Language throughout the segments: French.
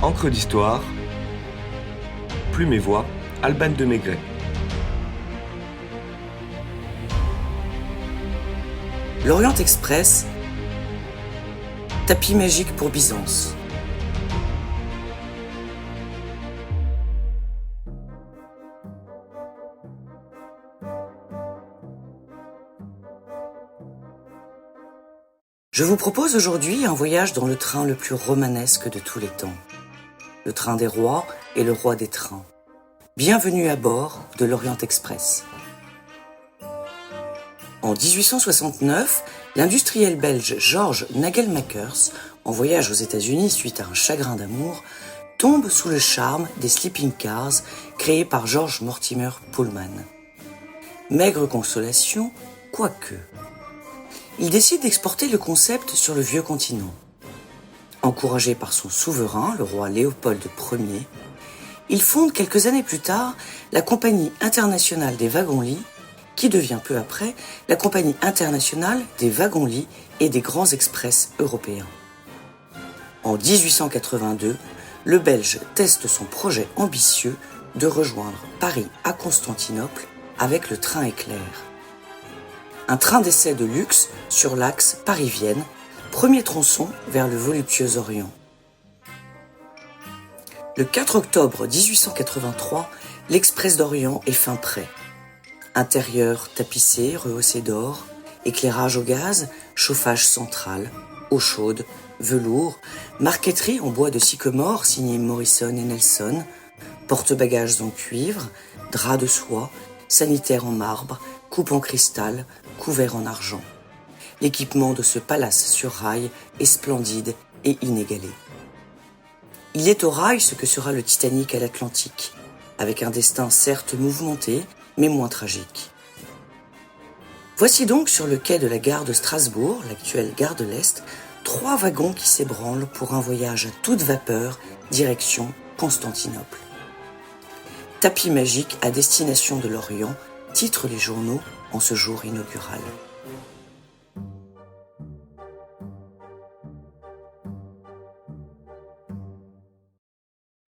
Encre d'histoire, Plume et Voix, Alban de Maigret. L'Orient Express, tapis magique pour Byzance. Je vous propose aujourd'hui un voyage dans le train le plus romanesque de tous les temps. Le train des rois et le roi des trains. Bienvenue à bord de l'Orient Express. En 1869, l'industriel belge George Nagelmakers, en voyage aux États-Unis suite à un chagrin d'amour, tombe sous le charme des sleeping cars créés par George Mortimer Pullman. Maigre consolation, quoique. Il décide d'exporter le concept sur le vieux continent. Encouragé par son souverain, le roi Léopold Ier, il fonde quelques années plus tard la Compagnie internationale des wagons-lits, qui devient peu après la Compagnie internationale des wagons-lits et des grands express européens. En 1882, le Belge teste son projet ambitieux de rejoindre Paris à Constantinople avec le train éclair. Un train d'essai de luxe sur l'axe Paris-Vienne, premier tronçon vers le voluptueux Orient. Le 4 octobre 1883, l'Express d'Orient est fin prêt. Intérieur tapissé, rehaussé d'or, éclairage au gaz, chauffage central, eau chaude, velours, marqueterie en bois de sycomore signée Morrison et Nelson, porte-bagages en cuivre, drap de soie, sanitaire en marbre, coupe en cristal, couvert en argent. L'équipement de ce palace sur rail est splendide et inégalé. Il est au rail ce que sera le Titanic à l'Atlantique, avec un destin certes mouvementé, mais moins tragique. Voici donc sur le quai de la gare de Strasbourg, l'actuelle gare de l'Est, 3 wagons qui s'ébranlent pour un voyage à toute vapeur, direction Constantinople. Tapis magique à destination de l'Orient, titrent les journaux en ce jour inaugural.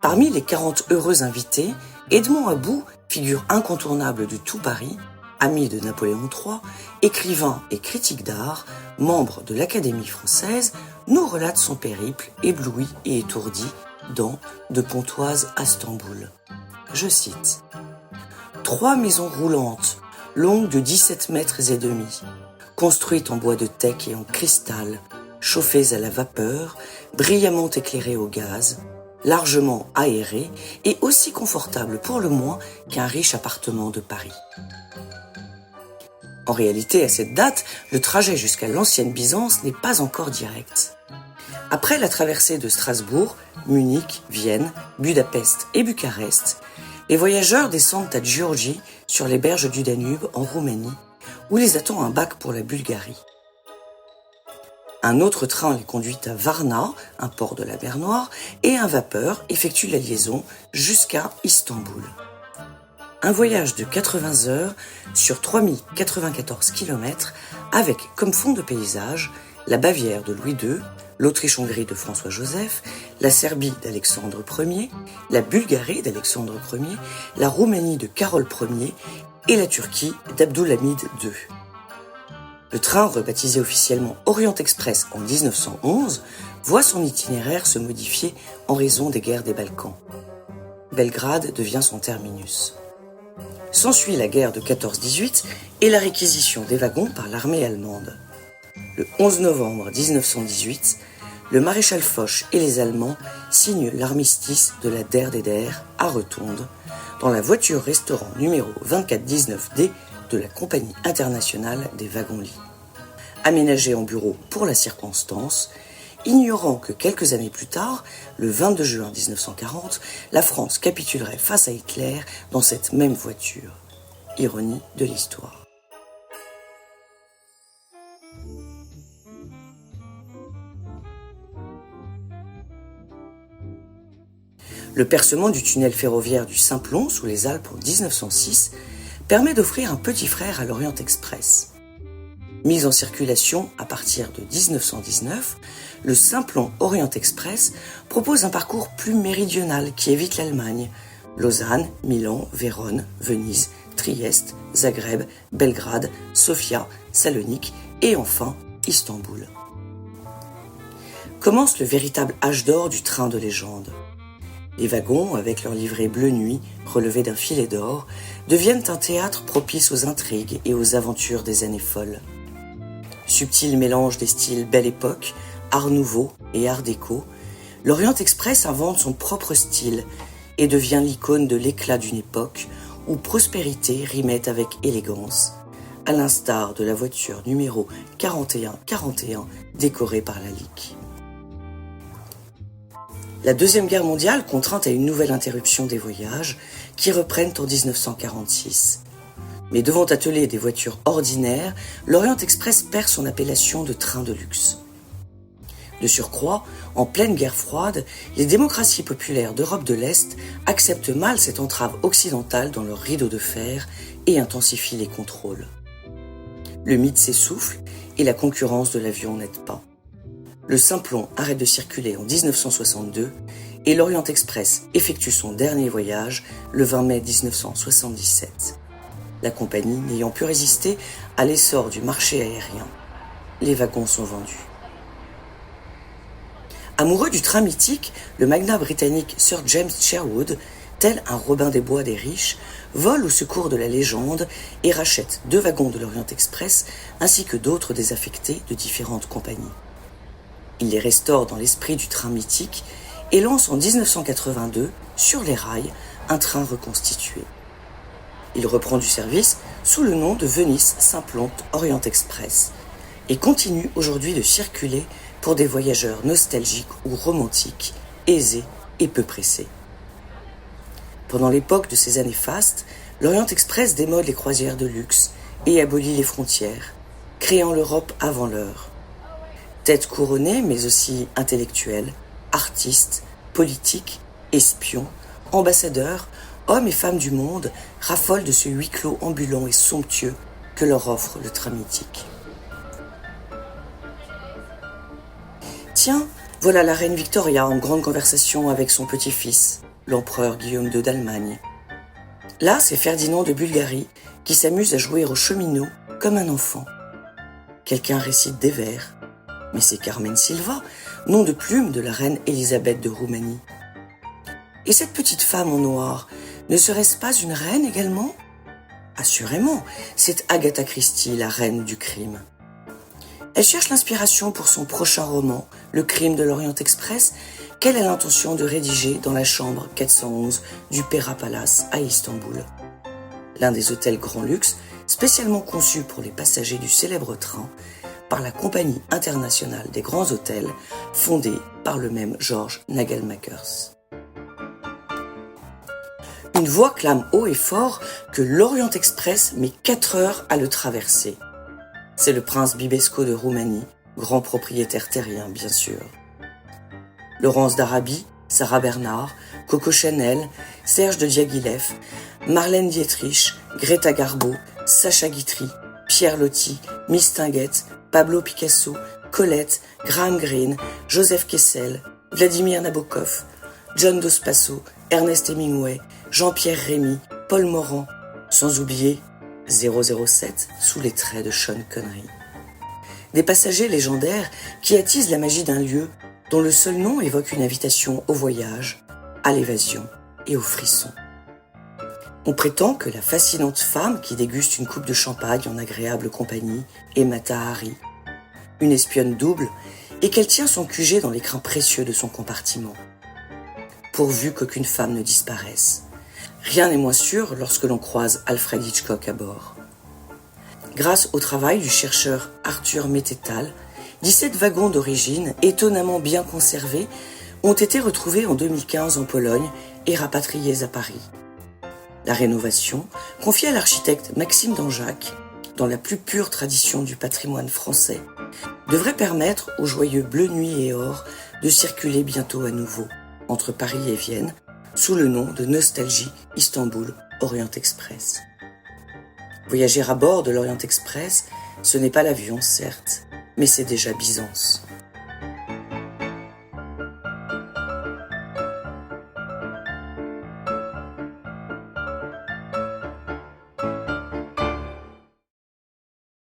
Parmi les 40 heureux invités, Edmond About, figure incontournable de tout Paris, ami de Napoléon III, écrivain et critique d'art, membre de l'Académie française, nous relate son périple ébloui et étourdi dans De Pontoise à Stamboul. Je cite : « 3 maisons roulantes, longues de 17 mètres et demi, construites en bois de teck et en cristal, chauffées à la vapeur, brillamment éclairées au gaz, largement aérées et aussi confortables pour le moins qu'un riche appartement de Paris. » En réalité, à cette date, le trajet jusqu'à l'ancienne Byzance n'est pas encore direct. Après la traversée de Strasbourg, Munich, Vienne, Budapest et Bucarest, les voyageurs descendent à Giurgi, sur les berges du Danube, en Roumanie, où les attend un bac pour la Bulgarie. Un autre train les conduit à Varna, un port de la mer Noire, et un vapeur effectue la liaison jusqu'à Istanbul. Un voyage de 80 heures sur 3094 km avec comme fond de paysage la Bavière de Louis II, l'Autriche-Hongrie de François-Joseph, la Serbie d'Alexandre Ier, la Bulgarie d'Alexandre Ier, la Roumanie de Carole Ier et la Turquie d'Abdülhamid II. Le train, rebaptisé officiellement Orient Express en 1911, voit son itinéraire se modifier en raison des guerres des Balkans. Belgrade devient son terminus. S'ensuit la guerre de 14-18 et la réquisition des wagons par l'armée allemande. Le 11 novembre 1918, le maréchal Foch et les Allemands signent l'armistice de la Der des Der à Rotonde, dans la voiture-restaurant numéro 2419D de la Compagnie internationale des wagons-lits. Aménagé en bureau pour la circonstance, ignorant que quelques années plus tard, le 22 juin 1940, la France capitulerait face à Hitler dans cette même voiture. Ironie de l'histoire. Le percement du tunnel ferroviaire du Simplon sous les Alpes en 1906 permet d'offrir un petit frère à l'Orient Express. Mis en circulation à partir de 1919, le Simplon Orient Express propose un parcours plus méridional qui évite l'Allemagne. Lausanne, Milan, Vérone, Venise, Trieste, Zagreb, Belgrade, Sofia, Salonique et enfin Istanbul. Commence le véritable âge d'or du train de légende. Les wagons, avec leur livrée bleu nuit relevés d'un filet d'or, deviennent un théâtre propice aux intrigues et aux aventures des années folles. Subtil mélange des styles Belle Époque, Art Nouveau et Art Déco, l'Orient Express invente son propre style et devient l'icône de l'éclat d'une époque où prospérité rimait avec élégance, à l'instar de la voiture numéro 4141 décorée par la LIC. La Deuxième Guerre mondiale contraint à une nouvelle interruption des voyages qui reprennent en 1946. Mais devant atteler des voitures ordinaires, l'Orient Express perd son appellation de train de luxe. De surcroît, en pleine guerre froide, les démocraties populaires d'Europe de l'Est acceptent mal cette entrave occidentale dans leur rideau de fer et intensifient les contrôles. Le mythe s'essouffle et la concurrence de l'avion n'aide pas. Le Simplon arrête de circuler en 1962 et l'Orient Express effectue son dernier voyage le 20 mai 1977. La compagnie n'ayant pu résister à l'essor du marché aérien. Les wagons sont vendus. Amoureux du train mythique, le magnat britannique Sir James Sherwood, tel un Robin des Bois des riches, vole au secours de la légende et rachète 2 wagons de l'Orient Express ainsi que d'autres désaffectés de différentes compagnies. Il les restaure dans l'esprit du train mythique et lance en 1982, sur les rails, un train reconstitué. Il reprend du service sous le nom de Venice Simplon Orient Express et continue aujourd'hui de circuler pour des voyageurs nostalgiques ou romantiques, aisés et peu pressés. Pendant l'époque de ces années fastes, l'Orient Express démode les croisières de luxe et abolit les frontières, créant l'Europe avant l'heure. Tête couronnée, mais aussi intellectuelle, artistes, politiques, espions, ambassadeurs, hommes et femmes du monde raffolent de ce huis clos ambulant et somptueux que leur offre le train mythique. Tiens, voilà la reine Victoria en grande conversation avec son petit-fils, l'empereur Guillaume II d'Allemagne. Là, c'est Ferdinand de Bulgarie qui s'amuse à jouer au cheminot comme un enfant. Quelqu'un récite des vers, mais c'est Carmen Sylva, nom de plume de la reine Élisabeth de Roumanie. Et cette petite femme en noir, ne serait-ce pas une reine également ? Assurément, c'est Agatha Christie, la reine du crime. Elle cherche l'inspiration pour son prochain roman, Le crime de l'Orient Express, qu'elle a l'intention de rédiger dans la chambre 411 du Pera Palace à Istanbul. L'un des hôtels grand luxe, spécialement conçu pour les passagers du célèbre train, par la Compagnie internationale des grands hôtels, fondée par le même George Nagelmakers. Une voix clame haut et fort que l'Orient Express met 4 heures à le traverser. C'est le prince Bibesco de Roumanie, grand propriétaire terrien bien sûr. Laurence d'Arabie, Sarah Bernard, Coco Chanel, Serge de Diaghilev, Marlène Dietrich, Greta Garbo, Sacha Guitry, Pierre Loti, Miss Tinguette, Pablo Picasso, Colette, Graham Greene, Joseph Kessel, Vladimir Nabokov, John Dos Passos, Ernest Hemingway, Jean-Pierre Rémy, Paul Morand, sans oublier 007 sous les traits de Sean Connery. Des passagers légendaires qui attisent la magie d'un lieu dont le seul nom évoque une invitation au voyage, à l'évasion et au frisson. On prétend que la fascinante femme qui déguste une coupe de champagne en agréable compagnie est Mata Hari, une espionne double, et qu'elle tient son QG dans l'écrin précieux de son compartiment. Pourvu qu'aucune femme ne disparaisse. Rien n'est moins sûr lorsque l'on croise Alfred Hitchcock à bord. Grâce au travail du chercheur Arthur Mettetal, 17 wagons d'origine, étonnamment bien conservés, ont été retrouvés en 2015 en Pologne et rapatriés à Paris. La rénovation, confiée à l'architecte Maxime Danjac, dans la plus pure tradition du patrimoine français, devrait permettre aux joyeux Bleu Nuit et Or de circuler bientôt à nouveau entre Paris et Vienne, sous le nom de Nostalgie Istanbul Orient Express. Voyager à bord de l'Orient Express, Ce n'est pas l'avion, certes, mais c'est déjà Byzance.